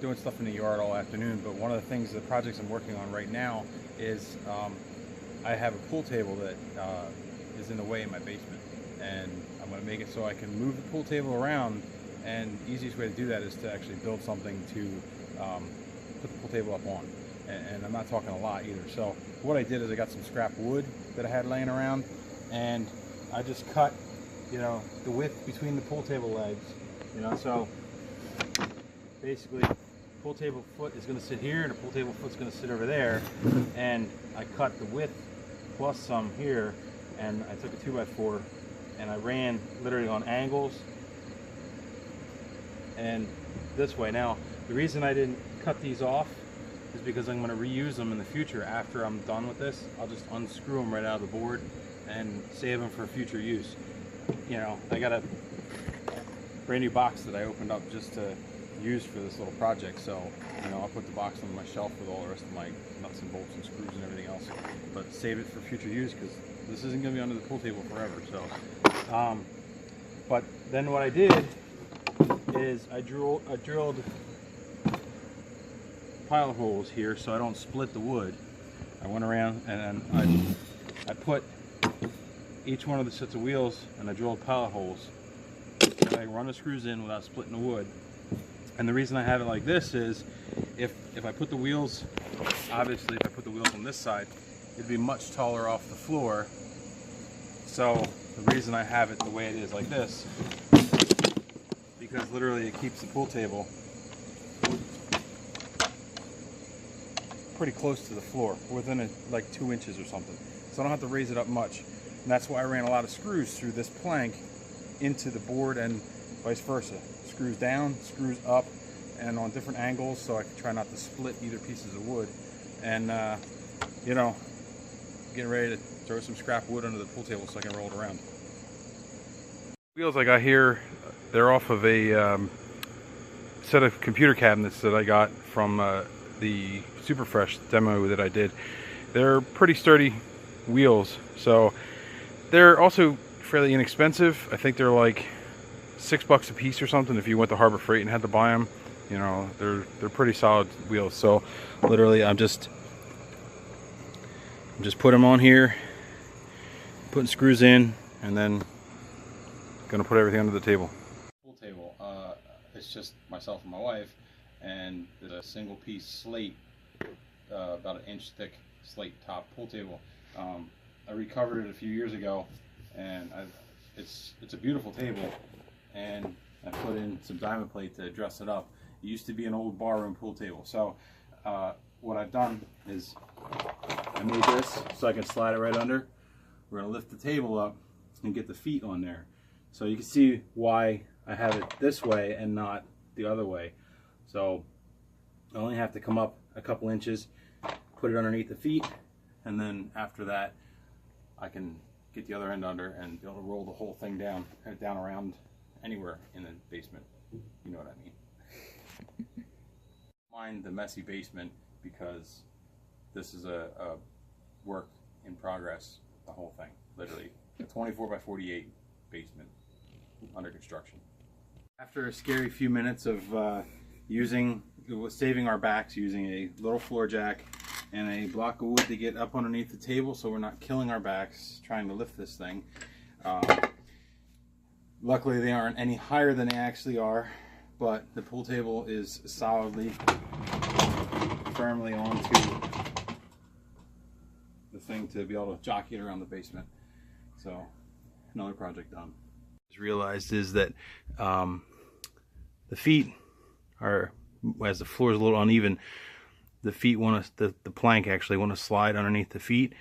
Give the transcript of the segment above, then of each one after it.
doing stuff in the yard all afternoon, but one of the things, the projects I'm working on right now is I have a pool table that is in the way in my basement, and I'm going to make it so I can move the pool table around, and the easiest way to do that is to actually build something to put the pool table up on, and I'm not talking a lot either. So what I did is I got some scrap wood that I had laying around, and I just cut, you know, the width between the pool table legs, you know, so basically pool table foot is going to sit here and the pool table foot's going to sit over there, and I cut the width plus some here, and I took a 2x4 and I ran literally on angles and this way. Now the reason I didn't cut these off is because I'm going to reuse them in the future. After I'm done with this, I'll just unscrew them right out of the board and save them for future use. You know, I got a brand new box that I opened up just to use for this little project, so you know, I'll put the box on my shelf with all the rest of my nuts and bolts and screws and everything else, but save it for future use because this isn't going to be under the pool table forever. So but then what I did is I drilled pilot holes here so I don't split the wood. I went around and I put each one of the sets of wheels, and I drilled pilot holes, and I run the screws in without splitting the wood. And the reason I have it like this is if I put the wheels, obviously if I put the wheels on this side, it'd be much taller off the floor. So the reason I have it the way it is like this, because literally it keeps the pool table pretty close to the floor, within like 2 inches or something. So I don't have to raise it up much. And that's why I ran a lot of screws through this plank into the board and vice versa. Screws down, screws up, and on different angles, so I can try not to split either pieces of wood. And you know, getting ready to throw some scrap wood under the pool table so I can roll it around. Wheels I got here, they're off of a set of computer cabinets that I got from the Super Fresh demo that I did. They're pretty sturdy wheels, so they're also fairly inexpensive. I think they're like $6 a piece or something if you went to Harbor Freight and had to buy them. You know, they're pretty solid wheels. So literally I'm just putting them on here, putting screws in, and then gonna put everything under the table. Pool table, it's just myself and my wife, and there's a single piece slate, about 1 inch thick slate top pool table. I recovered it a few years ago, and it's a beautiful table, and I put in some diamond plate to dress it up. It used to be an old barroom pool table, so what I've done is I made this so I can slide it right under. We're going to lift the table up and get the feet on there, so you can see why I have it this way and not the other way. So I only have to come up a couple inches, put it underneath the feet, and then after that I can get the other end under and be able to roll the whole thing down around anywhere in the basement. You know what I mean. Mind the messy basement because this is a work in progress, the whole thing. Literally a 24 by 48 basement under construction. After a scary few minutes of saving our backs using a little floor jack and a block of wood to get up underneath the table so we're not killing our backs trying to lift this thing. Luckily they aren't any higher than they actually are, but the pool table is solidly, firmly onto the thing to be able to jockey it around the basement. So another project done. What I realized is that the feet are, as the floor is a little uneven, the feet the plank actually want to slide underneath the feet.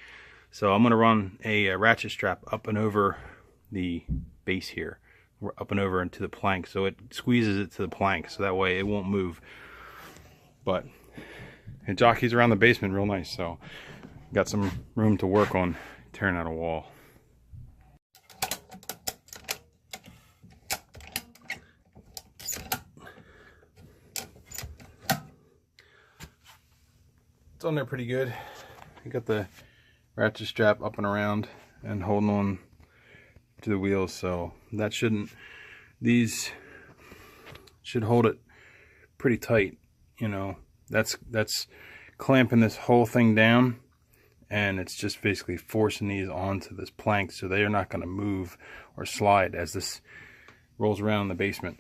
So I'm going to run a ratchet strap up and over the base here, up and over into the plank, so it squeezes it to the plank, so that way it won't move. But it jockeys around the basement real nice, so got some room to work on tearing out a wall. It's on there pretty good. I got the ratchet strap up and around and holding on to the wheels, so these should hold it pretty tight. you know, that's clamping this whole thing down, and it's just basically forcing these onto this plank so they are not going to move or slide as this rolls around in the basement.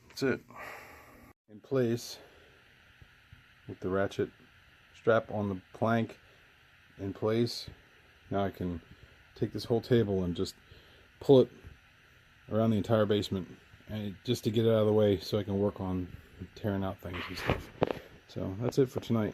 That's it. In place with the ratchet strap on the plank in place. Now I can take this whole table and just pull it around the entire basement, and just to get it out of the way so I can work on tearing out things and stuff. So that's it for tonight.